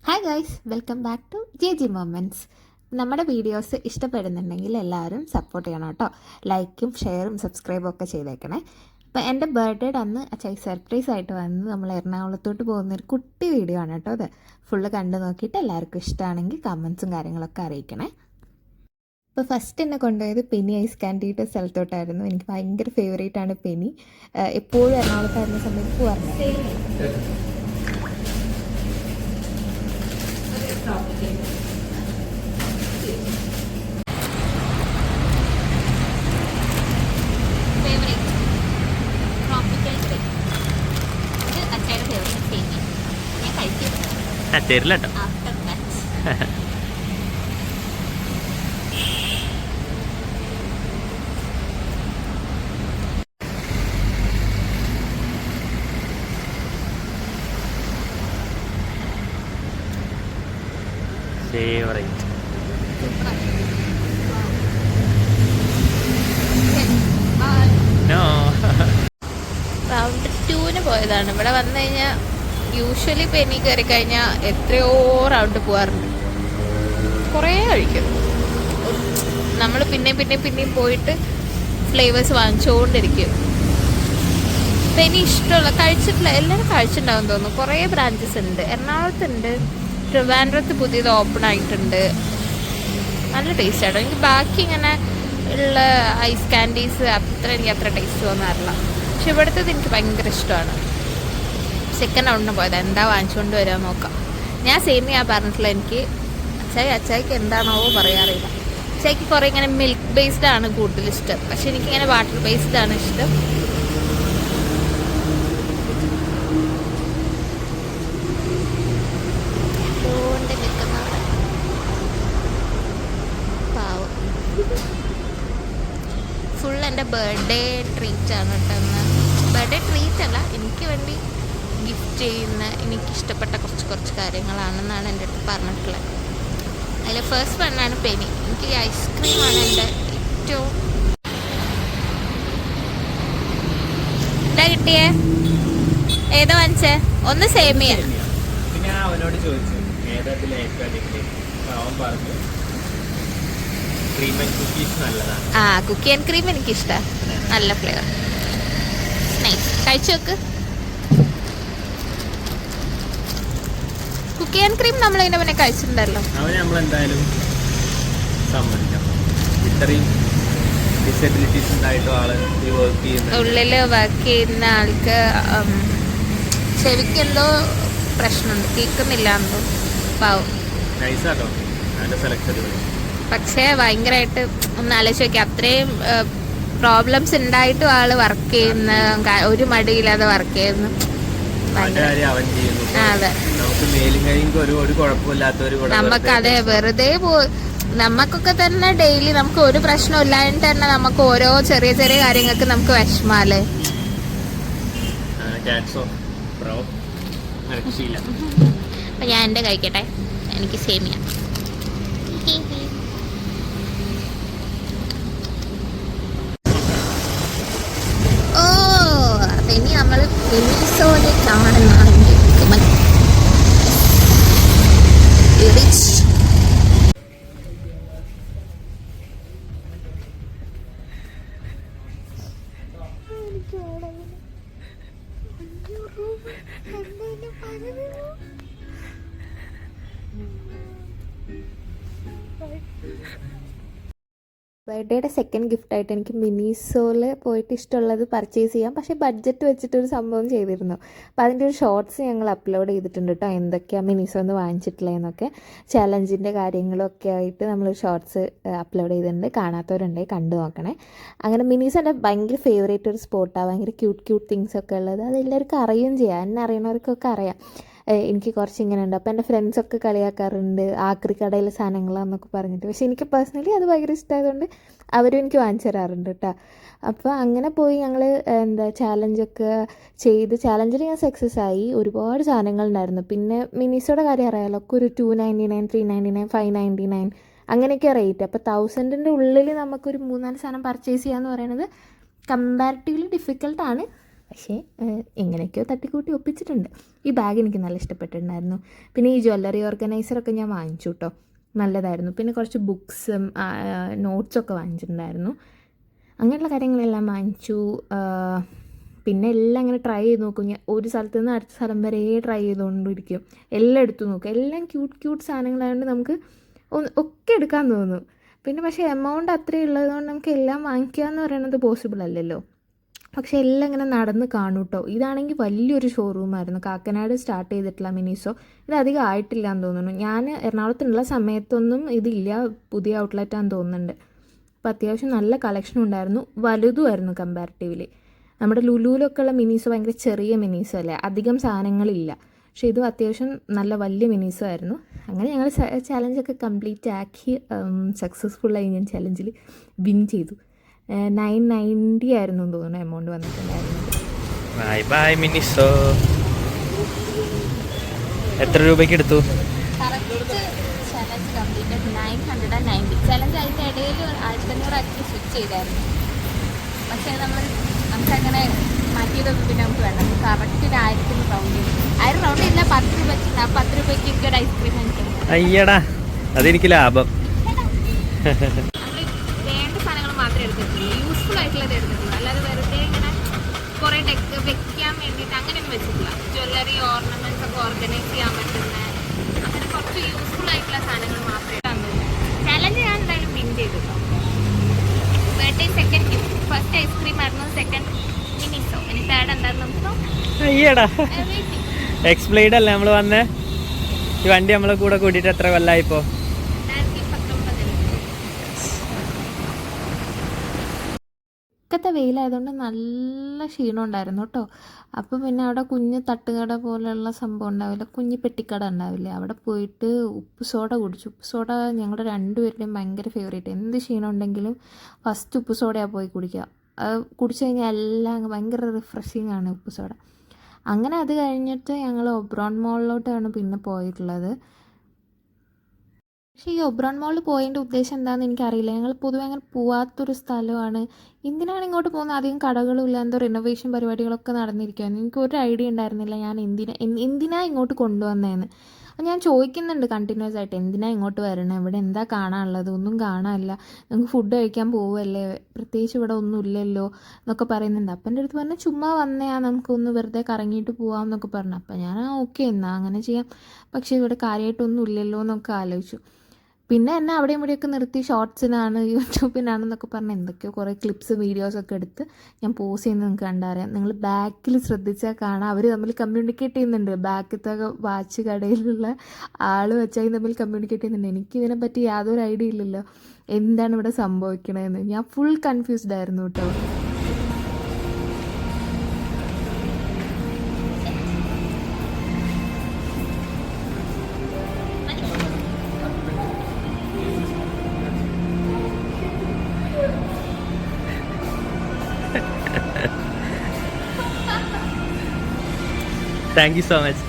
Hi guys, welcome back to G moments. നമ്മുടെ videos ഇഷ്ടപ്പെടുന്നുണ്ടെങ്കിൽ എല്ലാവരും സപ്പോർട്ട് ചെയ്യണം കേട്ടോ. ലൈക്കും ഷെയറും സബ്സ്ക്രൈബും ഒക്കെ ചെയ്തേക്കണേ. അപ്പോൾ എൻ്റെ ബർത്ത്ഡേയുടെ അന്ന് അച്ഛായി സർപ്രൈസ് ആയിട്ട് വന്ന് നമ്മൾ എറണാകുളത്തോട്ട് പോകുന്നൊരു കുട്ടി വീഡിയോ ആണ് കേട്ടോ. അത് ഫുള്ള് കണ്ടു നോക്കിയിട്ട് എല്ലാവർക്കും ഇഷ്ടമാണെങ്കിൽ കമൻസും കാര്യങ്ങളൊക്കെ അറിയിക്കണേ. അപ്പോൾ ഫസ്റ്റ് എന്നെ കൊണ്ടുപോയത് പെനി ഐസ് കാൻഡിയുടെ സ്ഥലത്തോട്ടായിരുന്നു. എനിക്ക് ഭയങ്കര ഫേവറേറ്റ് ആണ് പെനി. എപ്പോഴും എറണാകുളത്തായിരുന്ന സമയത്ത് പോകാറുണ്ട്. തരില്ല കേട്ടോ. ഫേവറേറ്റ് റൗണ്ട് 2 പോയതാണ്. ഇവിടെ വന്നു കഴിഞ്ഞാൽ യൂഷ്വലി പെനി കയറി കഴിഞ്ഞാൽ എത്രയോ റൗണ്ട് പോകാറുണ്ട്, കുറേ കഴിക്കും. നമ്മൾ പിന്നെയും പോയിട്ട് ഫ്ലേവേഴ്സ് വാങ്ങിച്ചുകൊണ്ടിരിക്കും. പെനി ഇഷ്ടമുള്ള കഴിച്ചിട്ടില്ല, എല്ലാവരും കഴിച്ചിട്ടുണ്ടാവും തോന്നുന്നു. കുറേ ബ്രാഞ്ചസ് ഉണ്ട്. എറണാകുളത്തുണ്ട്, ട്രിവാൻഡ്രത്ത് പുതിയത് ഓപ്പൺ ആയിട്ടുണ്ട്. നല്ല ടേസ്റ്റ് ആട്ടോ. എനിക്ക് ബാക്കി ഇങ്ങനെ ഉള്ള ഐസ് കാൻഡീസ് എനിക്ക് അത്ര ടേസ്റ്റ് തോന്നാറില്ല. പക്ഷെ ഇവിടുത്തത് എനിക്ക് ഭയങ്കര ഇഷ്ടമാണ്. സെക്കൻഡ് റൗണ്ടിന് പോയത് എന്താ വാങ്ങിച്ചുകൊണ്ട് വരാൻ നോക്കാം. ഞാൻ സേമിയ പറഞ്ഞിട്ടില്ല. എനിക്ക് അച്ചായിക്ക് എന്താണോ പറയാറില്ല. അച്ചായിക്ക് കുറേ ഇങ്ങനെ മിൽക്ക് ബേസ്ഡ് ആണ് കൂടുതൽ ഇഷ്ടം. പക്ഷെ എനിക്കിങ്ങനെ വാട്ടർ ബേസ്ഡ് ആണ് ഇഷ്ടം. ഫുൾ എൻ്റെ ബർത്ത്ഡേ ട്രീറ്റ് ആണ് കേട്ടോ. ബർത്ത്ഡേ ട്രീറ്റ് അല്ല, എനിക്ക് വേണ്ടി ഗിഫ്റ്റ് ചെയ്യുന്ന എനിക്കിഷ്ടപ്പെട്ട കുറച്ച് കാര്യങ്ങളാണെന്നാണ് എൻ്റെ അടുത്ത് പറഞ്ഞിട്ടുള്ളത്. അതിൽ ഫസ്റ്റ് വണ്ണാണ് പെനി. എനിക്ക് ഐസ്ക്രീമാണ് എൻ്റെ ഏറ്റവും എന്താ കിട്ടിയേ. ഏതാ വാങ്ങിച്ചേ? ഒന്ന് സേമിയ. കുക്കി ആൻഡ് ക്രീം എനിക്കിഷ്ടമാണ്. നല്ല ഫ്ലേവർ, നൈസ്. കഴിച്ചു നോക്ക്. കുക്കി ആൻഡ് ക്രീം നമ്മൾ ഇതിന്റെ മുന്നേ കഴിച്ചിട്ടുണ്ടല്ലോ. ഉള്ളില് വർക്ക് ചെയ്യുന്ന ആൾക്ക് ചെവിക്ക് എന്തോ പ്രശ്നമുണ്ട്, കേൾക്കുന്നില്ല എന്തോ. പാവം. പക്ഷേ ഭയങ്കരമായിട്ട് ഒന്ന് ആലോചിച്ച് നോക്കി, അത്രയും പ്രോബ്ലംസ് ഉണ്ടായിട്ടും ആള് വർക്ക് ചെയ്യുന്ന, ഒരു മടിയില്ലാതെ വർക്ക് ചെയ്യുന്നു. അതെ, നമുക്കതെ വെറുതെ നമുക്കൊക്കെ തന്നെ ഡെയിലി നമുക്ക് ഒരു പ്രശ്നം ഇല്ലാണ്ട് തന്നെ നമുക്ക് ഓരോ ചെറിയ കാര്യങ്ങൾക്ക് നമുക്ക് വിഷമാലേ. അപ്പൊ ഞാൻ എന്റെ കഴിക്കട്ടെ. എനിക്ക് സേമിയ. ഓ, അപ്പൊ ഇനി നമ്മള് വെനീസോനെ കാണുന്നതാണെങ്കിൽ ബർത്ത്ഡേയുടെ സെക്കൻഡ് ഗിഫ്റ്റായിട്ട് എനിക്ക് മിനിസോയിൽ പോയിട്ട് ഇഷ്ടമുള്ളത് പർച്ചേസ് ചെയ്യാം. പക്ഷേ ബഡ്ജറ്റ് വെച്ചിട്ടൊരു സംഭവം ചെയ്തിരുന്നു. അപ്പോൾ അതിൻ്റെ ഒരു ഷോർട്സ് ഞങ്ങൾ അപ്ലോഡ് ചെയ്തിട്ടുണ്ട് കേട്ടോ. എന്തൊക്കെയാണ് മിനിസോ എന്ന് വാങ്ങിച്ചിട്ടുള്ളതെന്നൊക്കെ, ചലഞ്ചിൻ്റെ കാര്യങ്ങളൊക്കെ ആയിട്ട് നമ്മൾ ഷോർട്സ് അപ്ലോഡ് ചെയ്തിട്ടുണ്ട്. കാണാത്തവരുണ്ടെങ്കിൽ കണ്ടു നോക്കണേ. അങ്ങനെ മിനിസോ എൻ്റെ ഭയങ്കര ഫേവറേറ്റ് ഒരു സ്പോട്ടാണ്. ഭയങ്കര ക്യൂട്ട് തിങ്സൊക്കെ ഉള്ളത്. അത് എല്ലാവർക്കും അറിയുകയും ചെയ്യാം. എന്നെ അറിയണവർക്കൊക്കെ അറിയാം. എനിക്ക് കുറച്ച് ഇങ്ങനെ ഉണ്ട്. അപ്പോൾ എൻ്റെ ഫ്രണ്ട്സൊക്കെ കളിയാക്കാറുണ്ട് ആക്രി കടയിലെ സാധനങ്ങളാന്നൊക്കെ പറഞ്ഞിട്ട്. പക്ഷേ എനിക്ക് പേഴ്സണലി അത് ഭയങ്കര ഇഷ്ടമായതുകൊണ്ട് അവരും എനിക്ക് വാങ്ങിച്ചു തരാറുണ്ട് കേട്ടോ. അപ്പോൾ അങ്ങനെ പോയി ഞങ്ങൾ ചാലഞ്ചൊക്കെ ചെയ്ത്, ചാലഞ്ചിൽ ഞാൻ സക്സസ് ആയി. ഒരുപാട് സാധനങ്ങളുണ്ടായിരുന്നു. പിന്നെ മിനിസോയുടെ കാര്യം അറിയാമല്ലോ, ഒക്കെ ഒരു 299, 399, 599 അങ്ങനെയൊക്കെ റേറ്റ്. അപ്പോൾ 1000-ൻ്റെ ഉള്ളിൽ നമുക്കൊരു 3-4 സാധനം പർച്ചേസ് ചെയ്യാന്ന് പറയുന്നത് കമ്പാരിറ്റീവ്ലി ഡിഫിക്കൽട്ടാണ്. പക്ഷേ എങ്ങനെയൊക്കെയോ തട്ടിക്കൂട്ടി ഒപ്പിച്ചിട്ടുണ്ട്. ഈ ബാഗ് എനിക്ക് നല്ല ഇഷ്ടപ്പെട്ടിട്ടുണ്ടായിരുന്നു. പിന്നെ ഈ ജ്വല്ലറി ഓർഗനൈസറൊക്കെ ഞാൻ വാങ്ങിച്ചു കേട്ടോ, നല്ലതായിരുന്നു. പിന്നെ കുറച്ച് ബുക്സും നോട്ട്സൊക്കെ വാങ്ങിച്ചിട്ടുണ്ടായിരുന്നു. അങ്ങനെയുള്ള കാര്യങ്ങളെല്ലാം വാങ്ങിച്ചു. പിന്നെ എല്ലാം ഇങ്ങനെ ട്രൈ ചെയ്ത് നോക്കും. ഞാൻ ഒരു സ്ഥലത്ത് നിന്ന് അടുത്ത സ്ഥലം വരെ ട്രൈ ചെയ്തുകൊണ്ടിരിക്കും. എല്ലാം എടുത്തു നോക്കും. എല്ലാം ക്യൂട്ട് സാധനങ്ങളായതുകൊണ്ട് നമുക്ക് ഒക്കെ എടുക്കാൻ തോന്നും. പിന്നെ പക്ഷേ എമൗണ്ട് അത്രയും ഉള്ളതുകൊണ്ട് നമുക്ക് എല്ലാം വാങ്ങിക്കുക എന്ന് പറയുന്നത് പോസിബിൾ അല്ലല്ലോ. പക്ഷേ എല്ലാം ഇങ്ങനെ നടന്ന് കാണും കേട്ടോ. ഇതാണെങ്കിൽ വലിയൊരു ഷോറൂമായിരുന്നു, കാക്കനാട് സ്റ്റാർട്ട് ചെയ്തിട്ടുള്ള മിനിസോ. ഇത് അധികം ആയിട്ടില്ല എന്ന് തോന്നുന്നു. ഞാൻ എറണാകുളത്തുള്ള സമയത്തൊന്നും ഇതില്ല, പുതിയ ഔട്ട്ലെറ്റാന്ന് തോന്നുന്നുണ്ട്. അപ്പോൾ അത്യാവശ്യം നല്ല കളക്ഷൻ ഉണ്ടായിരുന്നു, വലുതുമായിരുന്നു കമ്പാരിറ്റീവ്ലി. നമ്മുടെ ലുലുവിലൊക്കെ ഉള്ള മിനീസോ ഭയങ്കര ചെറിയ മിനീസോ അല്ലേ, അധികം സാധനങ്ങളില്ല. പക്ഷേ ഇതും അത്യാവശ്യം നല്ല വലിയ മിനീസോ ആയിരുന്നു. അങ്ങനെ ഞങ്ങൾ ചാലഞ്ചൊക്കെ കംപ്ലീറ്റ് ആക്കി സക്സസ്ഫുള്ളായി. ഞാൻ ചാലഞ്ചിൽ വിൻ ചെയ്തു. 990 ആയിരുന്നു എന്ന് തോന്നുന്നു എമൗണ്ട് വന്നിട്ടുണ്ടായിരുന്നത്. Bye bye Miniso. എത്ര രൂപയ്ക്ക് എടുത്തു? Challenge completed 990. ചലഞ്ച് അതിൻ്റെ ഇടയിൽ 1500 ആക്കി സ്വിച്ച് ചെയ്തായിരുന്നു. പക്ഷേ നമുക്കങ്ങനെ മാറ്റിയതൊന്നും പിന്നെ നമുക്ക് വേണ്ട. നമുക്ക് കറക്റ്റ് 1000 റൗണ്ട് 1000 റൗണ്ട് ഇല്ല, 10 രൂപ വെച്ചിട്ട്. ആ 10 രൂപയ്ക്ക് എനിക്കൊരു ഐസ്ക്രീം വാങ്ങിക്കണം. അയ്യടാ, അതെനിക്ക് ലാഭം. നമ്മൾ വേണ്ട സാധനങ്ങൾ മാത്രമേ എടുത്തിട്ടുള്ളൂ, യൂസ്ഫുൾ ആയിട്ടുള്ളത് എടുത്തിട്ടുള്ളൂ. അല്ലാതെ വെറുതെ ഇങ്ങനെ കുറേ വെക്കാൻ വേണ്ടിയിട്ട് അങ്ങനെയൊന്നും വെച്ചിട്ടില്ല. ജ്വല്ലറി ഓർണമെന്റ്സ് ഒക്കെ ഓർഗനൈസ് ചെയ്യാൻ പറ്റുന്ന അങ്ങനെ കുറച്ച് യൂസ്ഫുൾ ആയിട്ടുള്ള സാധനങ്ങൾ മാത്രമേ തന്നുള്ളൂ. ചലഞ്ച് ഞാൻ എന്തായാലും വിൻ ചെയ്തിട്ടോ. Birthday second gift, first ice cream ആയിരുന്നു, സെക്കൻഡ് മിനിസോ. ഇനി തേർഡ് എന്താണെന്ന് നമുക്ക് അയ്യടാ, എക്സ്പ്ലെയിഡ് അല്ലേ നമ്മൾ വന്നേ? ഈ വണ്ടി നമ്മളെ കൂടെ കൂട്ടിയിട്ട് എത്ര കൊല്ലായിപ്പോ? 2019. ഇക്കത്തെ വെയിലായതുകൊണ്ട് നല്ല ക്ഷീണം ഉണ്ടായിരുന്നു കേട്ടോ. അപ്പോൾ പിന്നെ അവിടെ കുഞ്ഞ് തട്ടുകട പോലെയുള്ള സംഭവം ഉണ്ടാവില്ല, കുഞ്ഞ് പെട്ടിക്കട ഉണ്ടാവില്ലേ, അവിടെ പോയിട്ട് ഉപ്പ് സോഡ കുടിച്ചു. ഉപ്പ് സോഡ ഞങ്ങളുടെ രണ്ടുപേരുടെയും ഭയങ്കര ഫേവറേറ്റ്. എന്ത് ക്ഷീണം ഉണ്ടെങ്കിലും ഫസ്റ്റ് ഉപ്പ് സോഡയാണ് പോയി കുടിക്കുക. അത് കുടിച്ചു കഴിഞ്ഞാൽ എല്ലാം ഭയങ്കര റിഫ്രഷിങ് ആണ് ഉപ്പ് സോഡ. അങ്ങനെ അത് കഴിഞ്ഞിട്ട് ഞങ്ങൾ ഒബ്രോൺ മോളിലോട്ടാണ് പിന്നെ പോയിട്ടുള്ളത്. പക്ഷേ ഈ ഒബ്രോൺ മോളിൽ പോയതിൻ്റെ ഉദ്ദേശം എന്താണെന്ന് എനിക്കറിയില്ല. ഞങ്ങൾ പൊതുവെ അങ്ങനെ പോവാത്തൊരു സ്ഥലമാണ്. എന്തിനാണ് ഇങ്ങോട്ട് പോകുന്നത്? അധികം കടകളും ഇല്ല, എന്തോ റിനോവേഷൻ പരിപാടികളൊക്കെ നടന്നിരിക്കുകയാണ്. എനിക്കൊരു ഐഡിയ ഉണ്ടായിരുന്നില്ല ഞാൻ എന്തിനാ ഇങ്ങോട്ട് കൊണ്ടുവന്നതെന്ന്. അപ്പോൾ ഞാൻ ചോദിക്കുന്നുണ്ട് കണ്ടിന്യൂസ് ആയിട്ട്, എന്തിനാ ഇങ്ങോട്ട് വരണം, ഇവിടെ എന്താ കാണാനുള്ളത്, ഒന്നും കാണാനില്ല, നിങ്ങൾക്ക് ഫുഡ് കഴിക്കാൻ പോവുമല്ലേ, പ്രത്യേകിച്ച് ഇവിടെ ഒന്നും ഇല്ലല്ലോ എന്നൊക്കെ പറയുന്നുണ്ട്. അപ്പം എൻ്റെ അടുത്ത് പറഞ്ഞാൽ ചുമ്മാ വന്നയാ, നമുക്കൊന്ന് വെറുതെ കറങ്ങിയിട്ട് പോവാം എന്നൊക്കെ പറഞ്ഞു. അപ്പം ഞാൻ ഓക്കെ എന്നാൽ അങ്ങനെ ചെയ്യാം, പക്ഷേ ഇവിടെ കാര്യമായിട്ടൊന്നും ഇല്ലല്ലോ എന്നൊക്കെ ആലോചിച്ചു. പിന്നെ എന്നെ അവിടെയും ഇവിടെയൊക്കെ നിർത്തി യൂട്യൂബിനാണെന്നൊക്കെ പറഞ്ഞ് എന്തൊക്കെയോ കുറേ ക്ലിപ്സ് വീഡിയോസൊക്കെ എടുത്ത് ഞാൻ പോസ്റ്റ് ചെയ്യുന്നത് നിങ്ങൾക്ക് കണ്ടറിയാം. നിങ്ങൾ ബാക്കിൽ ശ്രദ്ധിച്ചാൽ കാണാം, അവർ തമ്മിൽ കമ്മ്യൂണിക്കേറ്റ് ചെയ്യുന്നുണ്ട്. ബാക്കിലത്തെ വാച്ച് കടയിലുള്ള ആൾ വെച്ചാൽ തമ്മിൽ കമ്മ്യൂണിക്കേറ്റ് ചെയ്യുന്നുണ്ട്. എനിക്കിതിനെപ്പറ്റി യാതൊരു ഐഡിയ ഇല്ലല്ലോ എന്താണ് ഇവിടെ സംഭവിക്കണതെന്ന്. ഞാൻ ഫുൾ കൺഫ്യൂസ്ഡ് ആയിരുന്നു കേട്ടോ. Thank you so much.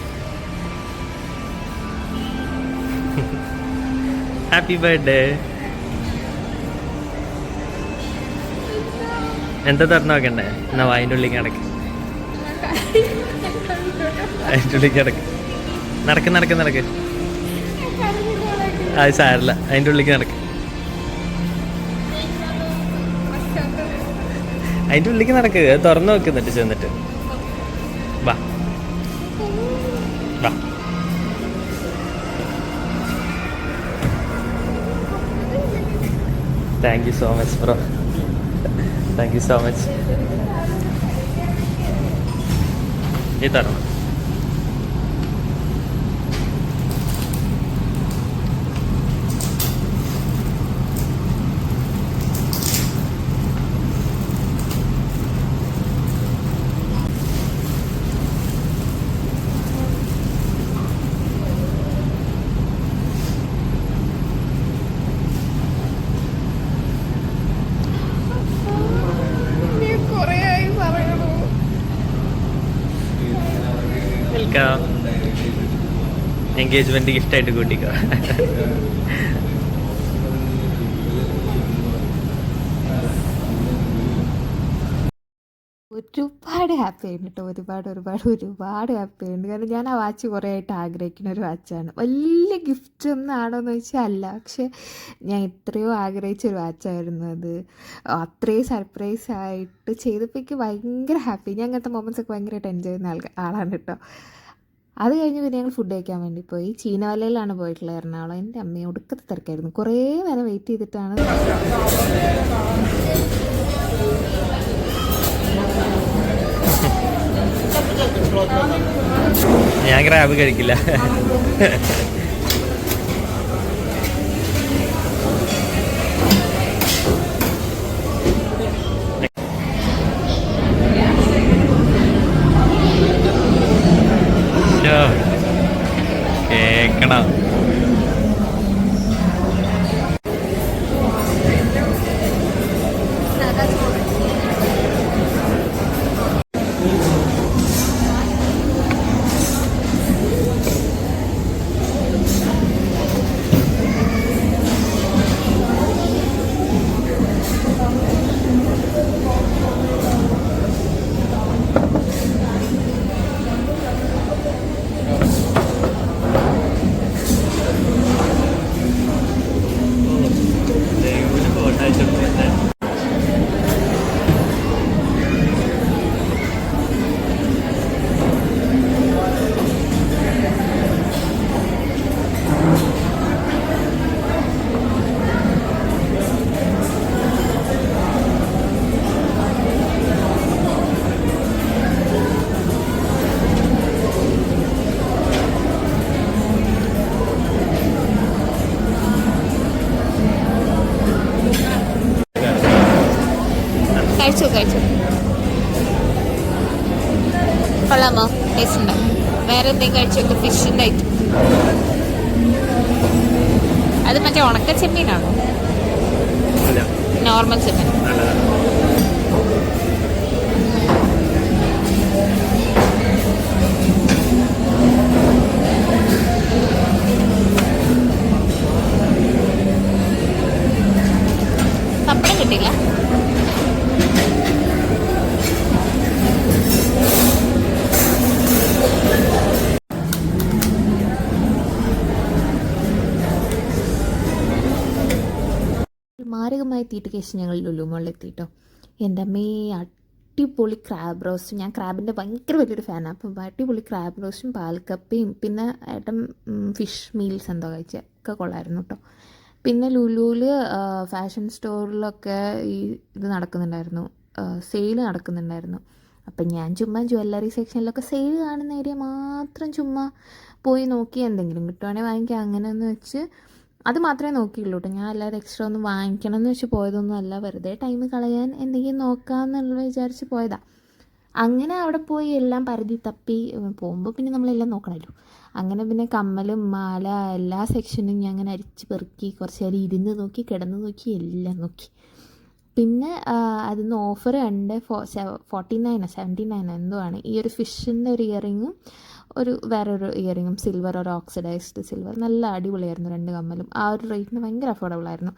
Happy birthday. എന്താ തുറന്നു നോക്കണ്ടേ? എന്നാ അതിൻ്റെ ഉള്ളിൽ കിടക്ക്, അതിൻ്റെ ഉള്ളിൽ കിടക്ക്, നടക്ക്. അത് സാരല്ല, അതിൻ്റെ ഉള്ളിൽ നടക്ക്, അതിൻ്റെ ഉള്ളിൽ നടക്ക്. അത് തുറന്നു നോക്കുന്നിട്ട് ചെന്നിട്ട് വാ. Thank you so much bro, thank you so much. ഈ തരണം. വെൽക്കം. എൻഗേജ്മെന്റ് ഗിഫ്റ്റായിട്ട് കൂട്ടിക്കോ. ഒരുപാട് ഒരുപാട് ഹാപ്പി ആയിരുന്നു കേട്ടോ. ഒരുപാട് ഹാപ്പി ആയിരുന്നു. കാരണം ഞാൻ ആ വാച്ച് കുറേ ആയിട്ട് ആഗ്രഹിക്കുന്ന ഒരു വാച്ചാണ്. വലിയ ഗിഫ്റ്റ് ഒന്നും ആണോയെന്ന് ചോദിച്ചാൽ അല്ല, പക്ഷെ ഞാൻ എത്രയോ ആഗ്രഹിച്ചൊരു വാച്ചായിരുന്നു അത്. അത്രയും സർപ്രൈസ് ആയിട്ട് ചെയ്തപ്പോൾ എനിക്ക് ഭയങ്കര ഹാപ്പി. ഞാൻ അങ്ങനത്തെ മൊമെൻറ്റ്സ് ഒക്കെ ഭയങ്കരമായിട്ട് എൻജോയ് ചെയ്യുന്ന ആളാണ് കേട്ടോ. അത് കഴിഞ്ഞ് പിന്നെ ഞങ്ങൾ ഫുഡ് കഴിക്കാൻ വേണ്ടി പോയി. ചീനവലയിലാണ് പോയിട്ടുള്ളത്, എറണാകുളം. എൻ്റെ അമ്മയെ ഒടുക്കത്തെ തിരക്കായിരുന്നു. കുറേ നേരം വെയിറ്റ് ചെയ്തിട്ടാണ്. ഞാൻ ക്രാബ് കഴിക്കില്ല. കേക്കണം. കഴിച്ചു. കൊള്ളാമോ? ടേസ്റ്റ് ഉണ്ടോ? വേറെ എന്തെങ്കിലും കഴിച്ചു? ഫിഷിൻ്റെ ഐറ്റം. അത് മറ്റേ ഉണക്ക ചെമ്മീനാണോ? നോർമൽ ചെമ്മീൻ. പപ്പടം കിട്ടില്ല. മാരകമായ തീറ്റ കേസ് ഞങ്ങൾ ലുലു മോളിലെത്തിയിട്ടോ. എൻ്റെ അമ്മേ, അടിപൊളി ക്രാബ് റോസ്റ്റും. ഞാൻ ക്രാബിൻ്റെ ഭയങ്കര വലിയൊരു ഫാനാണ്. അപ്പം അടിപൊളി ക്രാബ് റോസ്റ്റും പാൽക്കപ്പയും പിന്നെ ഏട്ടൻ ഫിഷ് മീൽസ് എന്തോ കഴിച്ചൊക്കെ കൊള്ളായിരുന്നു കേട്ടോ. പിന്നെ ലുലുവിൽ ഫാഷൻ സ്റ്റോറിലൊക്കെ ഈ ഇത് നടക്കുന്നുണ്ടായിരുന്നു, സെയിൽ നടക്കുന്നുണ്ടായിരുന്നു. അപ്പം ഞാൻ ചുമ്മാ ജ്വല്ലറി സെക്ഷനിലൊക്കെ സെയിൽ കാണുന്ന ഏരിയ മാത്രം ചുമ്മാ പോയി നോക്കി എന്തെങ്കിലും കിട്ടുവാണെങ്കിൽ വാങ്ങിക്കാം അങ്ങനെയെന്ന് വെച്ച് അത് മാത്രമേ നോക്കിയുള്ളൂ കേട്ടോ. ഞാൻ അല്ലാതെ എക്സ്ട്രാ ഒന്നും വാങ്ങിക്കണം എന്ന് വെച്ച് പോയതൊന്നും അല്ല. വെറുതെ ടൈം കളയാൻ എന്തെങ്കിലും നോക്കാമെന്നുള്ള വിചാരിച്ച് പോയതാണ്. അങ്ങനെ അവിടെ പോയി എല്ലാം പരതി തപ്പി പോകുമ്പോൾ പിന്നെ നമ്മളെല്ലാം നോക്കണമല്ലോ. അങ്ങനെ പിന്നെ കമ്മലും മാല എല്ലാ സെക്ഷനും ഞാൻ അങ്ങനെ അരിച്ച് പെറുക്കി കുറച്ച് നേരം ഇരുന്ന് നോക്കി, കിടന്ന് നോക്കി, എല്ലാം നോക്കി. പിന്നെ അതിൽ നിന്ന് ഓഫർ ഉണ്ട്. 79 എന്തോ ആണ്. ഈ ഒരു ഫിഷിൻ്റെ ഒരു ഇയറിങ്ങും വേറൊരു ഇയറിങ്ങും സിൽവർ, ഒരു ഓക്സിഡൈസ്ഡ് സിൽവർ, നല്ല അടിപൊളിയായിരുന്നു 2 കമ്മലും. ആ ഒരു റേറ്റിന് ഭയങ്കര അഫോർഡബിൾ ആയിരുന്നു.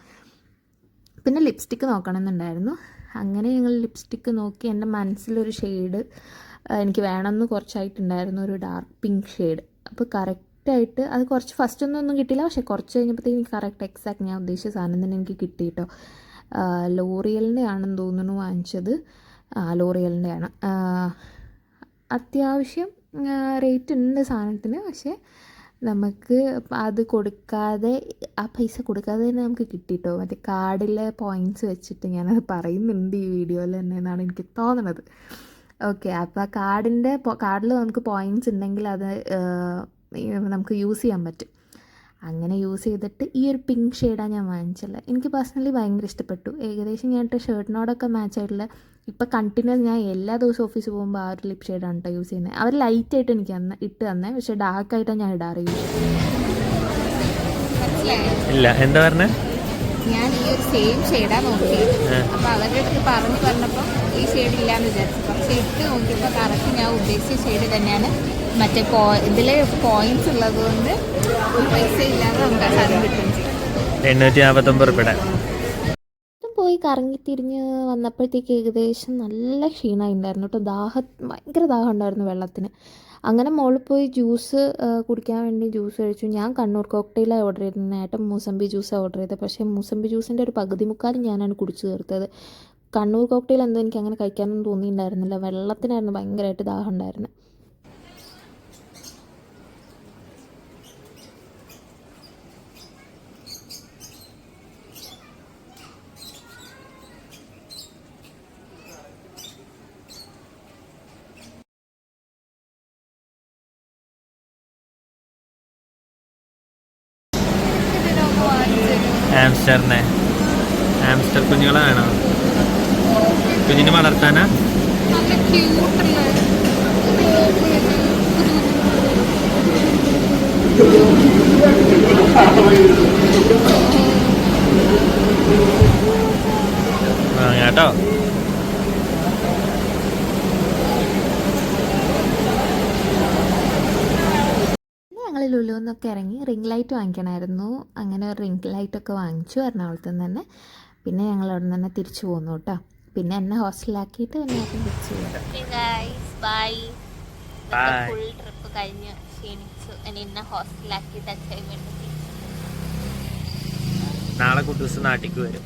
പിന്നെ ലിപ്സ്റ്റിക്ക് നോക്കണമെന്നുണ്ടായിരുന്നു. അങ്ങനെ ഞങ്ങൾ ലിപ്സ്റ്റിക്ക് നോക്കി. എൻ്റെ മനസ്സിലൊരു ഷെയ്ഡ് എനിക്ക് വേണമെന്ന് കുറച്ചായിട്ടുണ്ടായിരുന്നു, ഒരു ഡാർക്ക് പിങ്ക് ഷെയ്ഡ്. അപ്പോൾ കറക്റ്റായിട്ട് അത് കുറച്ച് ഫസ്റ്റൊന്നും കിട്ടിയില്ല, പക്ഷേ കുറച്ച് കഴിഞ്ഞപ്പോഴത്തേക്ക് എനിക്ക് കറക്റ്റ് എക്സാക്ട് ഞാൻ ഉദ്ദേശിച്ച സാധനം തന്നെ എനിക്ക് കിട്ടി കേട്ടോ. ലോറിയലിൻ്റെ ആണെന്ന് തോന്നുന്നു വാങ്ങിച്ചത്. ലോറിയലിൻ്റെ ആണ്. അത്യാവശ്യം റേറ്റ് ഉണ്ട് സാധനത്തിന്, പക്ഷേ നമുക്ക് അത് കൊടുക്കാതെ, ആ പൈസ കൊടുക്കാതെ തന്നെ നമുക്ക് കിട്ടിയിട്ടോ. മറ്റേ കാർഡിലെ പോയിൻറ്റ്സ് വെച്ചിട്ട് ഞാനത് പറയുന്നുണ്ട് ഈ വീഡിയോയിൽ തന്നെ എന്നാണ് എനിക്ക് തോന്നുന്നത്. ഓക്കെ, അപ്പോൾ ആ കാർഡിൽ നമുക്ക് പോയിൻറ്റ്സ് ഉണ്ടെങ്കിൽ അത് നമുക്ക് യൂസ് ചെയ്യാൻ പറ്റും. അങ്ങനെ യൂസ് ചെയ്തിട്ട് ഈ ഒരു പിങ്ക് ഷെയ്ഡാണ് ഞാൻ വാങ്ങിച്ചത്. എനിക്ക് പേഴ്സണലി ഭയങ്കര ഇഷ്ടപ്പെട്ടു. ഏകദേശം ഞാൻ ഇട്ട ഷർട്ടിനോടൊക്കെ മാച്ച് ആയിട്ടുള്ള, ഇപ്പോൾ കണ്ടിന്യൂസ് ഞാൻ എല്ലാ ദിവസവും ഓഫീസിൽ പോകുമ്പോൾ ആ ഒരു ലിപ് ഷെയ്ഡാണ് കേട്ടോ യൂസ് ചെയ്യുന്നത്. അവർ ലൈറ്റായിട്ട് എനിക്ക് ഇട്ട് തന്നെ, പക്ഷേ ഡാർക്കായിട്ടാണ് ഞാൻ ഇടാറ്. ഇല്ല, എന്താ പറഞ്ഞത്? ഞാൻ ഈ ഒരു സെയിം ഷെയ്ഡാണ് നോക്കിയത്. അപ്പോൾ അവരുടെ അടുത്ത് പറഞ്ഞപ്പോൾ ഈ ഷെയ്ഡ് ഇല്ലയെന്ന് വിചാരിച്ചു. പക്ഷേ ഇട്ട് നോക്കിയപ്പോൾ കറക്റ്റ് ഞാൻ ഉദ്ദേശിച്ച ഷെയ്ഡ് തന്നെയാണ്. മറ്റേ ഇതിൽ പോയിന്റ്സ് ഉള്ളത് കൊണ്ട് പൈസ ഇല്ലാതെ നമുക്ക് ആ സാധനം കിട്ടും ചെയ്യും. 849 രൂപയുടെ പോയി കറങ്ങിത്തിരിഞ്ഞ് വന്നപ്പോഴത്തേക്ക് ഏകദേശം നല്ല ക്ഷീണമായി ഉണ്ടായിരുന്നു കേട്ടോ. ഭയങ്കര ദാഹം ഉണ്ടായിരുന്നു വെള്ളത്തിന്. അങ്ങനെ മുകളിൽ പോയി ജ്യൂസ് കുടിക്കാൻ വേണ്ടി ജ്യൂസ് കഴിച്ചു. ഞാൻ കണ്ണൂർ കോക്ടെയിലാണ് ഓർഡർ ചെയ്തത്, ഏട്ടൻ മൂസമ്പി ജ്യൂസാണ് ഓർഡർ ചെയ്തത്. പക്ഷേ മൂസമ്പി ജ്യൂസിൻ്റെ ഒരു പകുതി മുക്കാലും ഞാനാണ് കുടിച്ചു തീർത്തത്. കണ്ണൂർ കോക്ടെയിൽ എന്തോ എനിക്ക് അങ്ങനെ കഴിക്കാനൊന്നും തോന്നിയിട്ടുണ്ടായിരുന്നില്ല, വെള്ളത്തിനായിരുന്നു ഭയങ്കരമായിട്ട് ദാഹം ഉണ്ടായിരുന്നത്. ഹാംസ്റ്റർ കുഞ്ഞുങ്ങളെ വേണോ? കുഞ്ഞിനെ വളർത്താനാ? നല്ല ക്യൂട്ടുള്ള കേട്ടോ. ഞങ്ങൾ ലുലുന്നൊക്കെ ഇറങ്ങി റിംഗ് ലൈറ്റ് വാങ്ങിക്കണമായിരുന്നു. അങ്ങനെ ഒരു റിംഗ് ലൈറ്റൊക്കെ വാങ്ങിച്ചു എറണാകുളത്ത് നിന്ന് തന്നെ. പിന്നെ ഞങ്ങൾ അവിടെ നിന്ന് തന്നെ തിരിച്ചു പോന്നു കേട്ടോ. പിന്നെ എന്നെ ഹോസ്റ്റലിലാക്കിയിട്ട് എന്നെ തിരിച്ചു ഫുൾ ട്രിപ്പ് കഴിഞ്ഞ് ക്ഷീണിച്ചു. എന്നെ ഹോസ്റ്റലിലാക്കിയിട്ട് അച്ചൈൻമെന്റ് നാളെ കുട്ടൂസ് നാട്ടിലേക്ക് വരും.